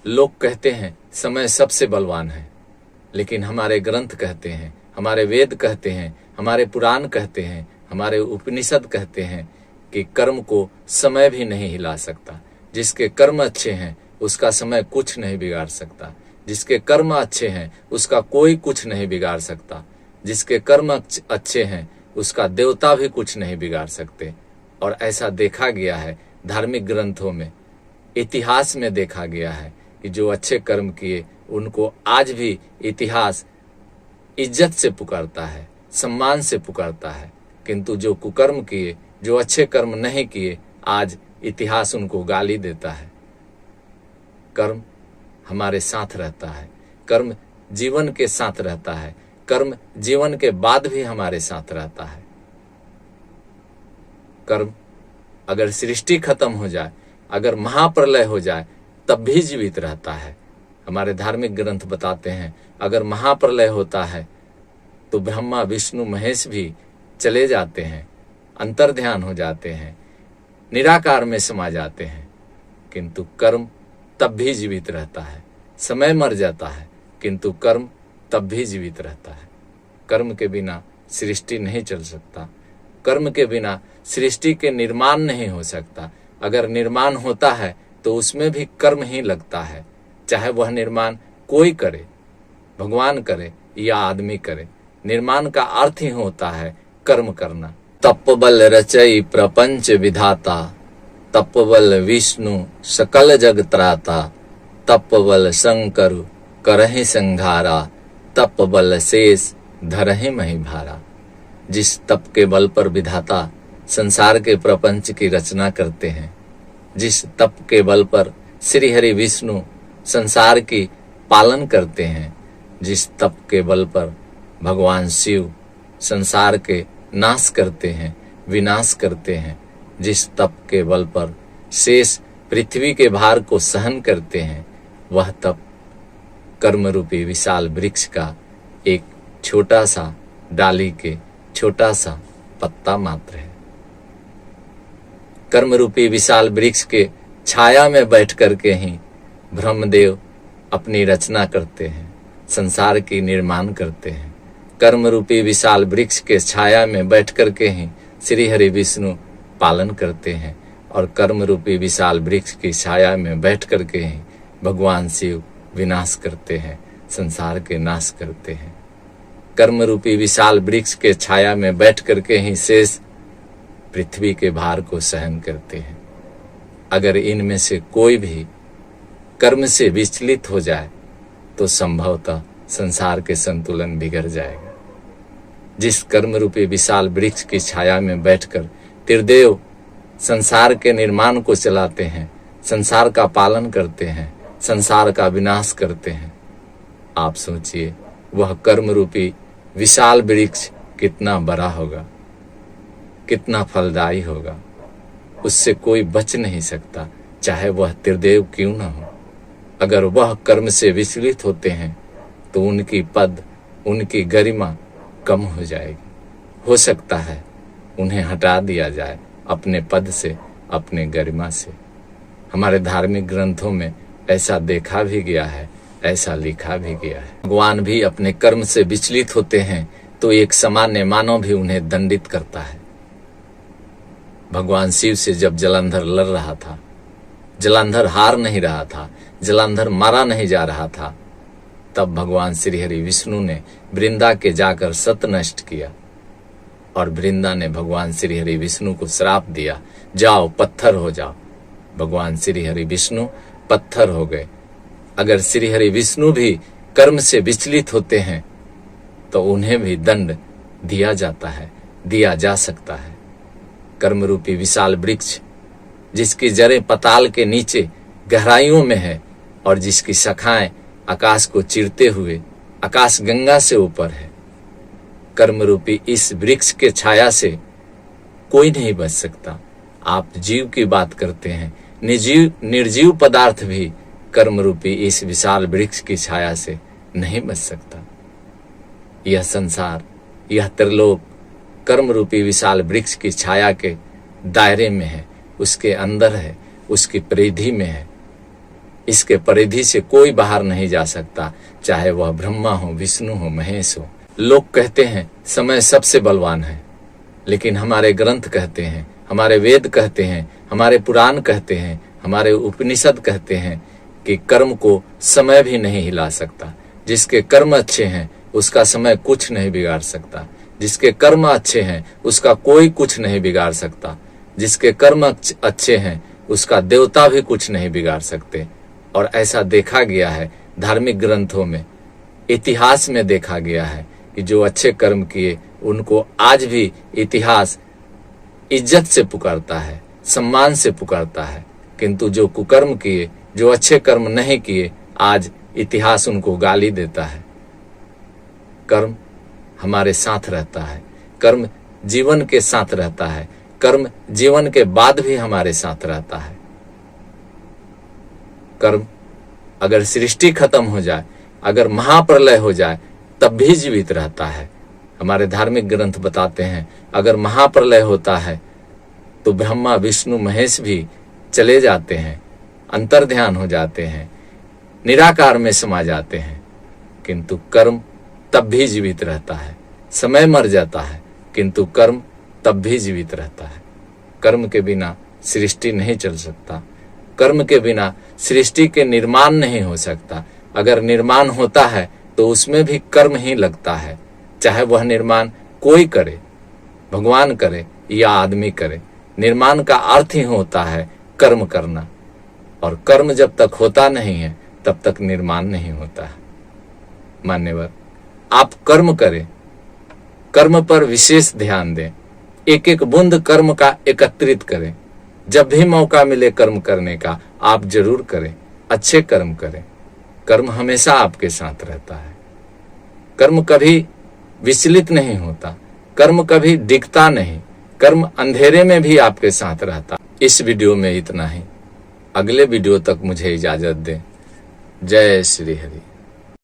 लोग कहते हैं समय सबसे बलवान है, लेकिन हमारे ग्रंथ कहते हैं, हमारे वेद कहते हैं, हमारे पुराण कहते हैं, हमारे उपनिषद कहते हैं कि कर्म को समय भी नहीं हिला सकता। जिसके कर्म अच्छे हैं उसका समय कुछ नहीं बिगाड़ सकता। जिसके कर्म अच्छे हैं उसका कोई कुछ नहीं बिगाड़ सकता। जिसके कर्म अच्छे हैं उसका देवता भी कुछ नहीं बिगाड़ सकते। और ऐसा देखा गया है धार्मिक ग्रंथों में, इतिहास में देखा गया है कि जो अच्छे कर्म किए उनको आज भी इतिहास इज्जत से पुकारता है, सम्मान से पुकारता है। किंतु जो कुकर्म किए, जो अच्छे कर्म नहीं किए, आज इतिहास उनको गाली देता है। कर्म हमारे साथ रहता है, कर्म जीवन के साथ रहता है, कर्म जीवन के बाद भी हमारे साथ रहता है। कर्म अगर सृष्टि खत्म हो जाए, अगर महाप्रलय हो जाए, तब भी जीवित रहता है। हमारे धार्मिक ग्रंथ बताते हैं अगर महाप्रलय होता है तो ब्रह्मा विष्णु महेश भी चले जाते हैं, अंतर्ध्यान हो जाते हैं, निराकार में समा जाते हैं। किंतु कर्म तब भी जीवित रहता है। समय मर जाता है किंतु कर्म तब भी जीवित रहता है। कर्म के बिना सृष्टि नहीं चल सकता। कर्म के बिना सृष्टि के निर्माण नहीं हो सकता। अगर निर्माण होता है तो उसमें भी कर्म ही लगता है, चाहे वह निर्माण कोई करे, भगवान करे या आदमी करे। निर्माण का अर्थ ही होता है कर्म करना। तपबल रचई प्रपंच विधाता, तपबल विष्णु सकल जग त्राता, तपबल शंकर करहि संघारा, तपबल शेष धरहि मही भारा। जिस तप के बल पर विधाता संसार के प्रपंच की रचना करते हैं, जिस तप के बल पर श्री हरि विष्णु संसार की पालन करते हैं, जिस तप के बल पर भगवान शिव संसार के नाश करते हैं, विनाश करते हैं, जिस तप के बल पर शेष पृथ्वी के भार को सहन करते हैं, वह तप कर्म रूपी विशाल वृक्ष का एक छोटा सा डाली के छोटा सा पत्ता मात्र है। कर्म रूपी विशाल वृक्ष के छाया में बैठ करके ही ब्रह्मदेव अपनी रचना करते हैं, संसार की निर्माण करते हैं। कर्म रूपी विशाल वृक्ष के छाया में बैठ करके ही श्री हरि विष्णु पालन करते हैं और कर्म रूपी विशाल वृक्ष की छाया में बैठ करके ही भगवान शिव विनाश करते हैं, संसार के नाश करते हैं। कर्म रूपी विशाल वृक्ष के छाया में बैठ करके ही शेष पृथ्वी के भार को सहन करते हैं। अगर इनमें से कोई भी कर्म से विचलित हो जाए तो संभवतः संसार के संतुलन बिगड़ जाएगा। जिस कर्म रूपी विशाल वृक्ष की छाया में बैठकर त्रिदेव संसार के निर्माण को चलाते हैं, संसार का पालन करते हैं, संसार का विनाश करते हैं, आप सोचिए वह कर्म रूपी विशाल वृक्ष कितना बड़ा होगा, कितना फलदायी होगा। उससे कोई बच नहीं सकता, चाहे वह त्रिदेव क्यों न हो। अगर वह कर्म से विचलित होते हैं तो उनकी पद, उनकी गरिमा कम हो जाएगी। हो सकता है उन्हें हटा दिया जाए अपने पद से, अपने गरिमा से। हमारे धार्मिक ग्रंथों में ऐसा देखा भी गया है, ऐसा लिखा भी गया है। भगवान भी अपने कर्म से विचलित होते हैं तो एक सामान्य मानव भी उन्हें दंडित करता है। भगवान शिव से जब जलंधर लड़ रहा था, जलंधर हार नहीं रहा था, जलंधर मारा नहीं जा रहा था, तब भगवान श्री हरि विष्णु ने वृंदा के जाकर सत नष्ट किया और वृंदा ने भगवान श्री हरि विष्णु को श्राप दिया, जाओ पत्थर हो जाओ। भगवान श्री हरि विष्णु पत्थर हो गए। अगर श्री हरि विष्णु भी कर्म से विचलित होते हैं तो उन्हें भी दंड दिया जाता है, दिया जा सकता है। कर्म रूपी विशाल वृक्ष जिसकी जड़ें पताल के नीचे गहराइयों में है और जिसकी शाखाएं आकाश को चीरते हुए आकाश गंगा से ऊपर है, कर्म रूपी इस वृक्ष के छाया से कोई नहीं बच सकता। आप जीव की बात करते हैं, निर्जीव पदार्थ भी कर्म रूपी इस विशाल वृक्ष की छाया से नहीं बच सकता। यह संसार, यह त्रिलोक कर्म रूपी विशाल वृक्ष की छाया के दायरे में है, उसके अंदर है, उसकी परिधि में है। इसके परिधि से कोई बाहर नहीं जा सकता, चाहे वह ब्रह्मा हो, विष्णु हो, महेश हो। लोग कहते हैं समय सबसे बलवान है, लेकिन हमारे ग्रंथ कहते हैं, हमारे वेद कहते हैं, हमारे पुराण कहते हैं, हमारे उपनिषद कहते हैं कि कर्म को समय भी नहीं हिला सकता। जिसके कर्म अच्छे हैं उसका समय कुछ नहीं बिगाड़ सकता। जिसके कर्म अच्छे हैं उसका कोई कुछ नहीं बिगाड़ सकता। जिसके कर्म अच्छे हैं उसका देवता भी कुछ नहीं बिगाड़ सकते। और ऐसा देखा गया है धार्मिक ग्रंथों में, इतिहास में देखा गया है कि जो अच्छे कर्म किए उनको आज भी इतिहास इज्जत से पुकारता है, सम्मान से पुकारता है। किंतु जो कुकर्म किए, जो अच्छे कर्म नहीं किए, आज इतिहास उनको गाली देता है। कर्म हमारे साथ रहता है, कर्म जीवन के साथ रहता है, कर्म जीवन के बाद भी हमारे साथ रहता है। कर्म अगर सृष्टि खत्म हो जाए, अगर महाप्रलय हो जाए, तब भी जीवित रहता है। हमारे धार्मिक ग्रंथ बताते हैं अगर महाप्रलय होता है तो ब्रह्मा, विष्णु, महेश भी चले जाते हैं, अंतर्ध्यान हो जाते हैं, निराकार में समा जाते हैं। किंतु कर्म तब भी जीवित रहता है। समय मर जाता है किंतु कर्म तब भी जीवित रहता है। कर्म के बिना सृष्टि नहीं चल सकता, कर्म के बिना सृष्टि के निर्माण नहीं हो सकता। अगर निर्माण होता है तो उसमें भी कर्म ही लगता है, चाहे वह निर्माण कोई करे, भगवान करे या आदमी करे। निर्माण का अर्थ ही होता है कर्म करना, और कर्म जब तक होता नहीं है तब तक निर्माण नहीं होता है। मान्यवर, आप कर्म करें, कर्म पर विशेष ध्यान दें, एक एक बूंद कर्म का एकत्रित करें। जब भी मौका मिले कर्म करने का आप जरूर करें, अच्छे कर्म करें। कर्म हमेशा आपके साथ रहता है। कर्म कभी विचलित नहीं होता, कर्म कभी दिखता नहीं, कर्म अंधेरे में भी आपके साथ रहता। इस वीडियो में इतना ही, अगले वीडियो तक मुझे इजाजत दें। जय श्री हरि।